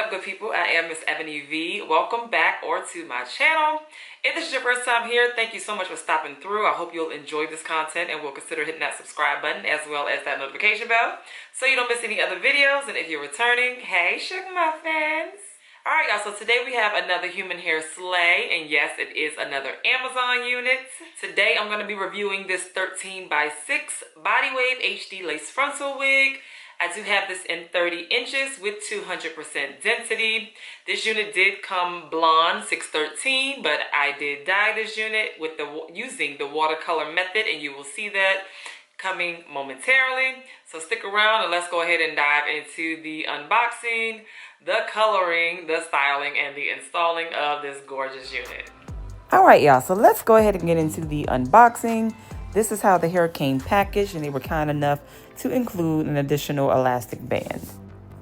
up, good people? I am MsEbonyVee. Welcome back to my channel. If this is your first time here, thank you so much for stopping through. I hope you'll enjoy this content and will consider hitting that subscribe button as well as that notification bell so you don't miss any other videos. And if you're returning, hey sugar muffins. Alright y'all, so today we have another human hair slay, and yes, it is another Amazon unit. Today I'm going to be reviewing this 13 by 6 Body Wave HD Lace Frontal Wig. I do have this in 30 inches with 200% density. This unit did come blonde 613, but I did dye this unit with using the watercolor method, and you will see that coming momentarily. So stick around and let's go ahead and dive into the unboxing, the coloring, the styling, and the installing of this gorgeous unit. All right, y'all, so let's go ahead and get into the unboxing. This is how the hair came packaged, and they were kind enough to include an additional elastic band.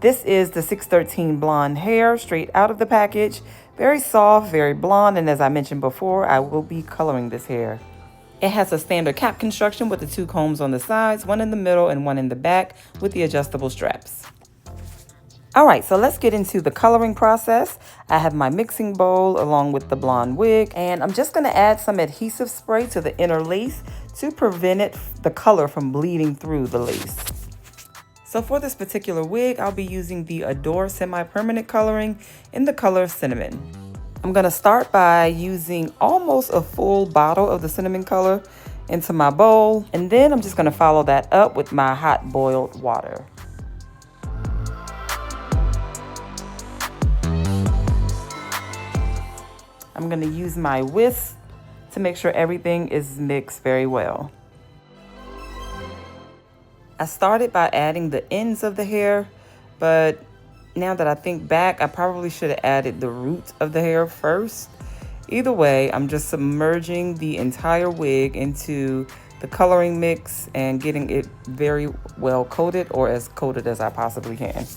This is the 613 blonde hair straight out of the package. Very soft, very blonde, and as I mentioned before, I will be coloring this hair. It has a standard cap construction with the 2 combs on the sides, one in the middle and one in the back with the adjustable straps. All right, so let's get into the coloring process. I have my mixing bowl along with the blonde wig, and I'm just gonna add some adhesive spray to the inner lace to prevent the color from bleeding through the lace. So for this particular wig, I'll be using the Adore semi-permanent coloring in the color Cinnamon. I'm gonna start by using almost a full bottle of the cinnamon color into my bowl, and then I'm just gonna follow that up with my hot boiled water. I'm gonna use my whisk to make sure everything is mixed very well. I started by adding the ends of the hair, but now that I think back, I probably should have added the root of the hair first. Either way, I'm just submerging the entire wig into the coloring mix and getting it very well coated, or as coated as I possibly can.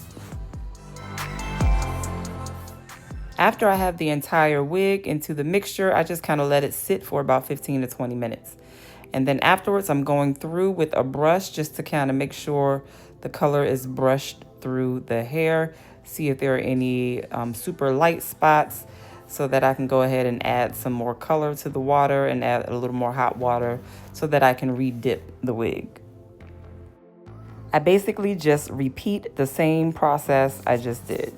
After I have the entire wig into the mixture, I just kind of let it sit for about 15 to 20 minutes. And then afterwards, I'm going through with a brush just to kind of make sure the color is brushed through the hair. See if there are any super light spots so that I can go ahead and add some more color to the water and add a little more hot water so that I can re-dip the wig. I basically just repeat the same process I just did.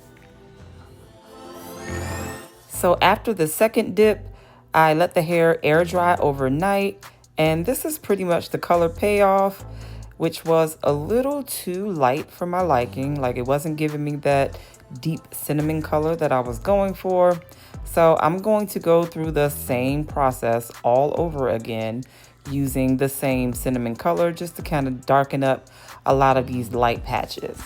So after the second dip, I let the hair air dry overnight, and this is pretty much the color payoff, which was a little too light for my liking. Like, it wasn't giving me that deep cinnamon color that I was going for. So I'm going to go through the same process all over again using the same cinnamon color just to kind of darken up a lot of these light patches.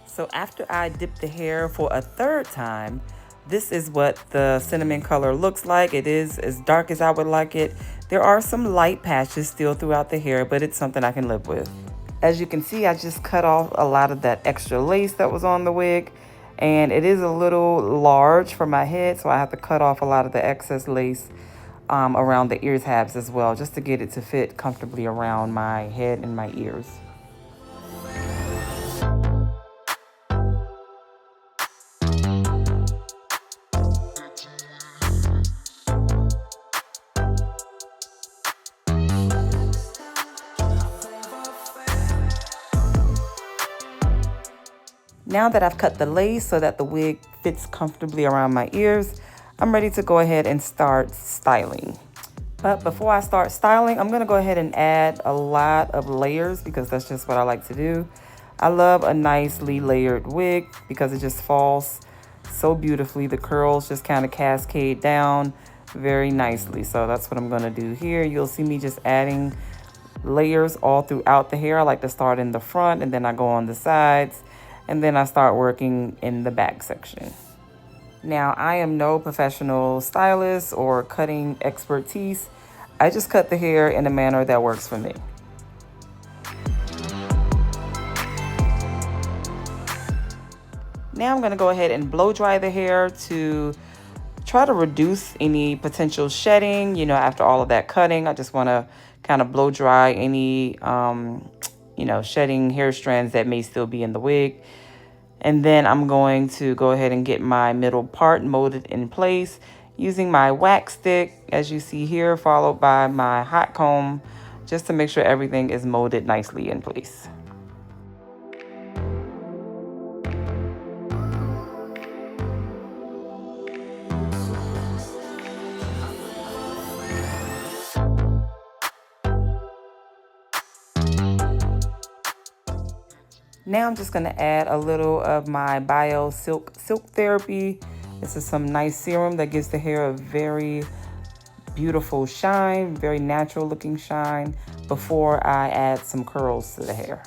So after I dip the hair for a third time, this is what the cinnamon color looks like. It is as dark as I would like it. There are some light patches still throughout the hair, but it's something I can live with. As you can see, I just cut off a lot of that extra lace that was on the wig, and it is a little large for my head, so I have to cut off a lot of the excess lace around the ear tabs as well, just to get it to fit comfortably around my head and my ears. Now that I've cut the lace so that the wig fits comfortably around my ears, I'm ready to go ahead and start styling. But before I start styling, I'm gonna go ahead and add a lot of layers because that's just what I like to do. I love a nicely layered wig because it just falls so beautifully. The curls just kind of cascade down very nicely. So that's what I'm gonna do here. You'll see me just adding layers all throughout the hair. I like to start in the front and then I go on the sides, and then I start working in the back section. Now, I am no professional stylist or cutting expertise. I just cut the hair in a manner that works for me. Now I'm gonna go ahead and blow dry the hair to try to reduce any potential shedding. You know, after all of that cutting, I just wanna kind of blow dry any shedding hair strands that may still be in the wig. And then I'm going to go ahead and get my middle part molded in place using my wax stick, as you see here, followed by my hot comb, just to make sure everything is molded nicely in place. Now I'm just going to add a little of my Bio Silk Therapy. This is some nice serum that gives the hair a very beautiful shine, very natural looking shine, before I add some curls to the hair.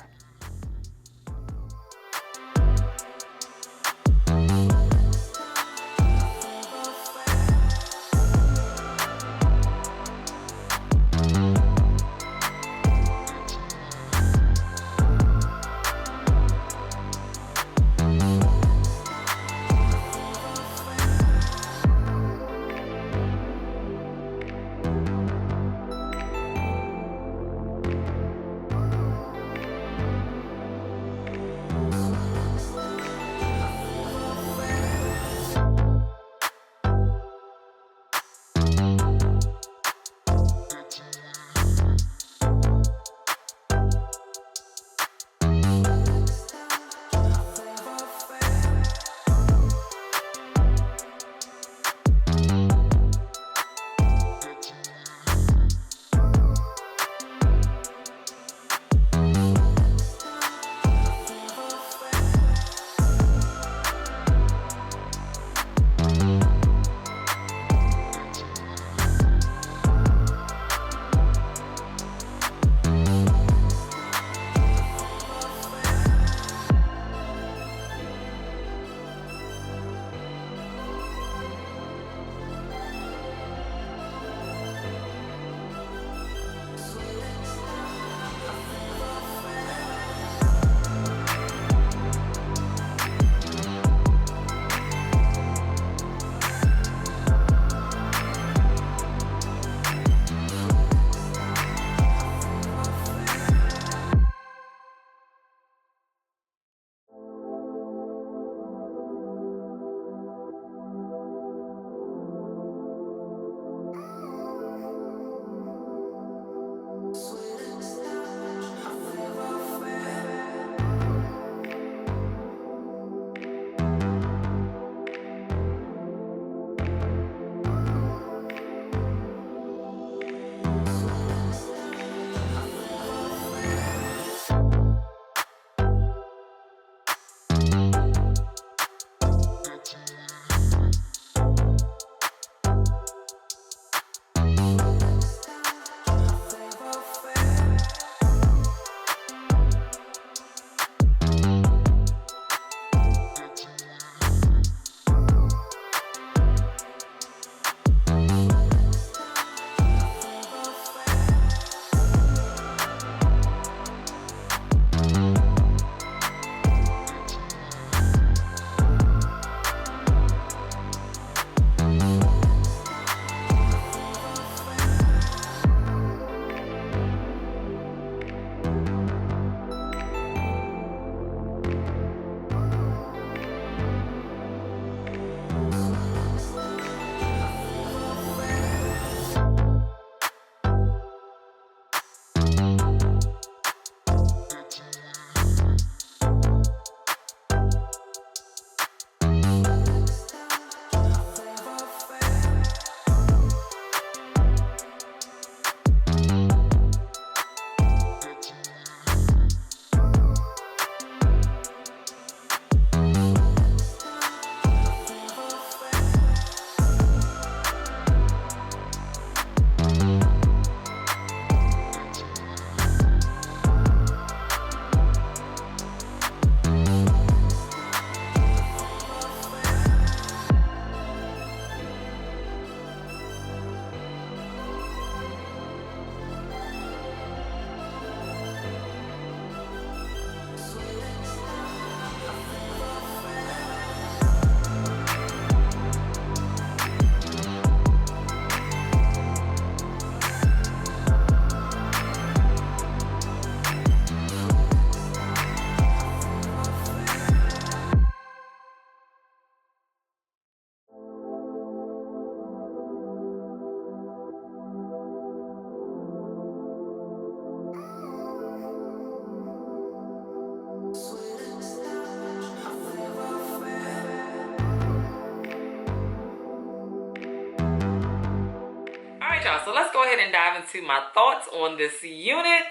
y'all, so let's go ahead and dive into my thoughts on this unit.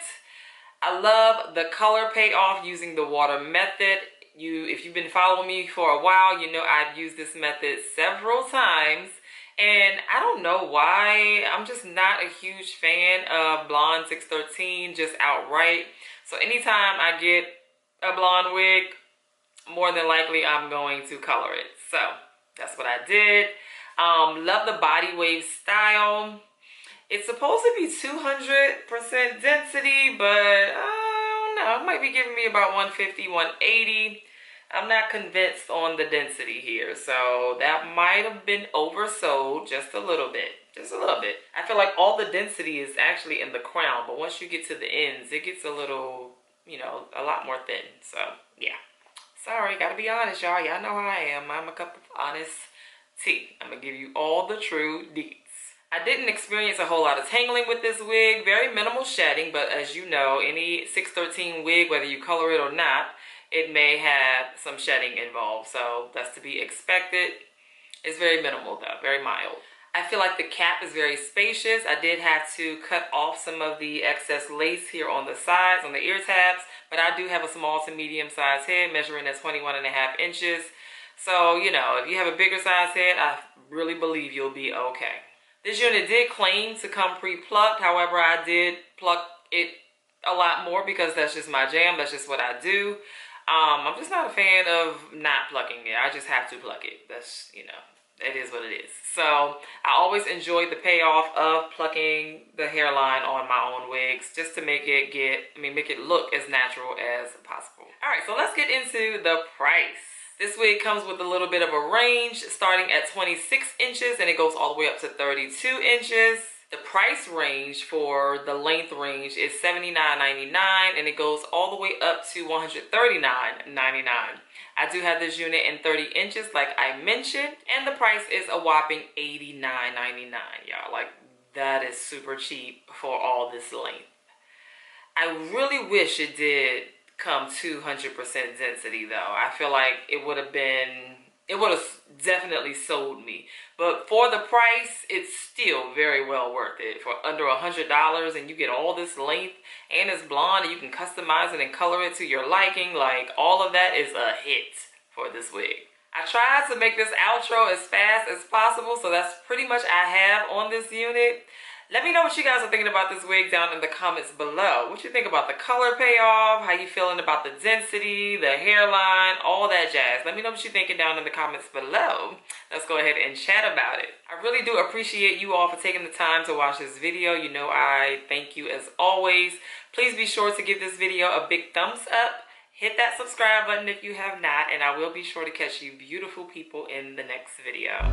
I love the color payoff using the water method. If you've been following me for a while, you know I've used this method several times. And I don't know why, I'm just not a huge fan of blonde 613 just outright. So anytime I get a blonde wig, more than likely I'm going to color it. So that's what I did. Love the body wave style. It's supposed to be 200% density, but I don't know. It might be giving me about 150, 180. I'm not convinced on the density here, so that might have been oversold just a little bit. Just a little bit. I feel like all the density is actually in the crown, but once you get to the ends, it gets a little, you know, a lot more thin. So, yeah. Sorry, gotta be honest, y'all. Y'all know how I am. I'm a cup of honest tea. I'm gonna give you all the true deets. I didn't experience a whole lot of tangling with this wig. Very minimal shedding, but as you know, any 613 wig, whether you color it or not, it may have some shedding involved, so that's to be expected. It's very minimal though, very mild. I feel like the cap is very spacious. I did have to cut off some of the excess lace here on the sides, on the ear tabs, but I do have a small to medium size head measuring at 21.5 inches. So, you know, if you have a bigger size head, I really believe you'll be okay. This unit did claim to come pre-plucked. However, I did pluck it a lot more because that's just my jam. That's just what I do. I'm just not a fan of not plucking it. I just have to pluck it. That's, you know, it is what it is. So I always enjoyed the payoff of plucking the hairline on my own wigs just to make it make it look as natural as possible. All right, so let's get into the price. This wig comes with a little bit of a range starting at 26 inches and it goes all the way up to 32 inches. The price range for the length range is $79.99 and it goes all the way up to $139.99. I do have this unit in 30 inches like I mentioned, and the price is a whopping $89.99, y'all. Like, that is super cheap for all this length. I really wish it did come 200% density though. I feel like it would have definitely sold me. But for the price, it's still very well worth it. For under $100 and you get all this length and it's blonde and you can customize it and color it to your liking. Like, all of that is a hit for this wig. I tried to make this outro as fast as possible, so that's pretty much I have on this unit. Let me know what you guys are thinking about this wig down in the comments below. What you think about the color payoff, how you feeling about the density, the hairline, all that jazz. Let me know what you're thinking down in the comments below. Let's go ahead and chat about it. I really do appreciate you all for taking the time to watch this video. You know I thank you as always. Please be sure to give this video a big thumbs up. Hit that subscribe button if you have not, and I will be sure to catch you beautiful people in the next video.